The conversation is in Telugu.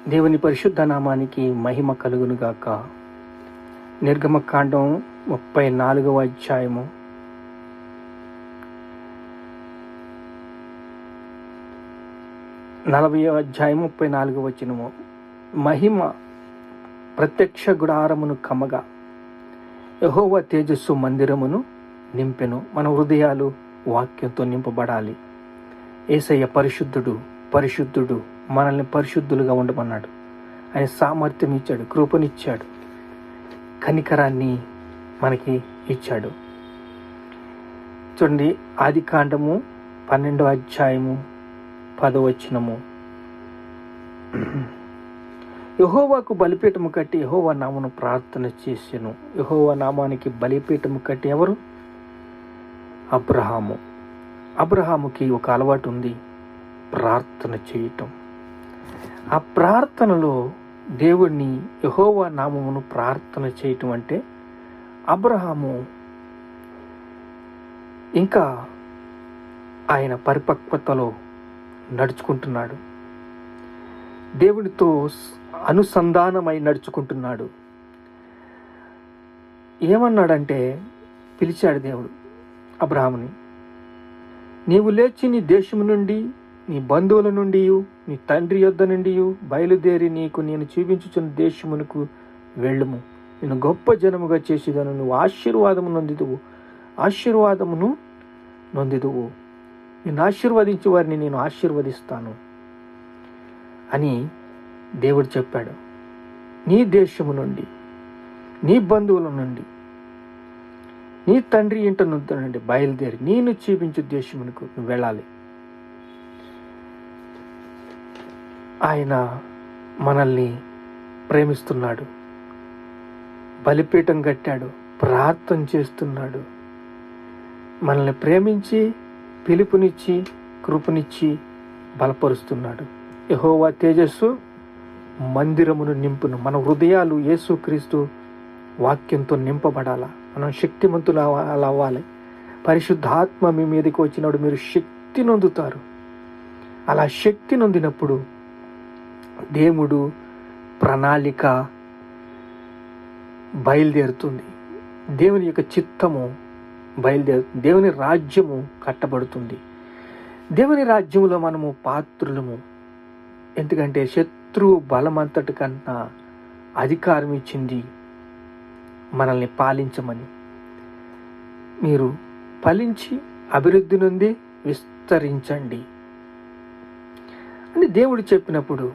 దేవుని పరిశుద్ధ నామానికి మహిమ కలుగునుగాక. నిర్గమకాండం 34వ అధ్యాయము 40వ అధ్యాయం 34వ వచనము. మహిమ ప్రత్యక్ష గుడారమును కమ్మగా యెహోవా తేజస్సు మందిరమును నింపెను. మన హృదయాలు వాక్యంతో నింపబడాలి. యేసయ్య పరిశుద్ధుడు, పరిశుద్ధుడు, మనల్ని పరిశుద్ధులుగా ఉండమన్నాడు. ఆయన సామర్థ్యం ఇచ్చాడు, కృపనిచ్చాడు, కనికరాన్ని మనకి ఇచ్చాడు. చూడండి, ఆదికాండము 12వ అధ్యాయము 10వ వచనము. యెహోవాకు బలిపీఠము కట్టి యెహోవా నామమును ప్రార్థన చేసెను. యెహోవా నామానికి బలిపీఠము కట్టి ఎవరు? అబ్రహాము. అబ్రహాముకి ఒక అలవాటు ఉంది, ప్రార్థన చేయటం. ఆ ప్రార్థనలో దేవుణ్ణి, యెహోవా నామమును ప్రార్థన చేయటం అంటే అబ్రహాము ఇంకా ఆయన పరిపక్వతలో నడుచుకుంటున్నాడు, దేవునితో అనుసంధానమై నడుచుకుంటున్నాడు. ఏమన్నాడంటే, పిలిచాడు దేవుడు అబ్రహాముని, నీవు లేచి నీ దేశము నుండి, నీ బంధువుల నుండి, నీ తండ్రి యొద్ద నుండి బయలుదేరి నీకు నేను చూపించుచున్న దేశమునకు వెళ్ళుము. నేను గొప్ప జనముగా చేసేదను, నువ్వు ఆశీర్వాదమును నొందిదువు. నిన్ను ఆశీర్వదించే వారిని నేను ఆశీర్వదిస్తాను అని దేవుడు చెప్పాడు. నీ దేశము నుండి, నీ బంధువుల నుండి, నీ తండ్రి ఇంట నుండి బయలుదేరి నేను చూపించు దేశమునకు నువ్వు వెళ్ళాలి. ఆయన మనల్ని ప్రేమిస్తున్నాడు, బలిపీఠం కట్టాడు, ప్రార్థన చేస్తున్నాడు. మనల్ని ప్రేమించి, పిలుపునిచ్చి, కృపనిచ్చి బలపరుస్తున్నాడు. యెహోవా తేజస్సు మందిరమును నింపును. మన హృదయాలు యేసుక్రీస్తు వాక్యంతో నింపబడాలా. మనం శక్తిమంతులు అవ్వాలి. పరిశుద్ధాత్మ మీ మీదకి వచ్చినప్పుడు మీరు శక్తి నొందుతారు. అలా శక్తి నొందినప్పుడు దేవుడు ప్రణాళిక బయలుదేరుతుంది, దేవుని యొక్క చిత్తము బయలుదేరుతుంది, దేవుని రాజ్యము కట్టబడుతుంది. దేవుని రాజ్యంలో మనము పాత్రులము. ఎందుకంటే శత్రువు బలమంతటి కన్నా అధికారం ఇచ్చింది మనల్ని పాలించమని. మీరు ఫలించి అభివృద్ధి నొంది విస్తరించండి అని దేవుడు చెప్పినప్పుడు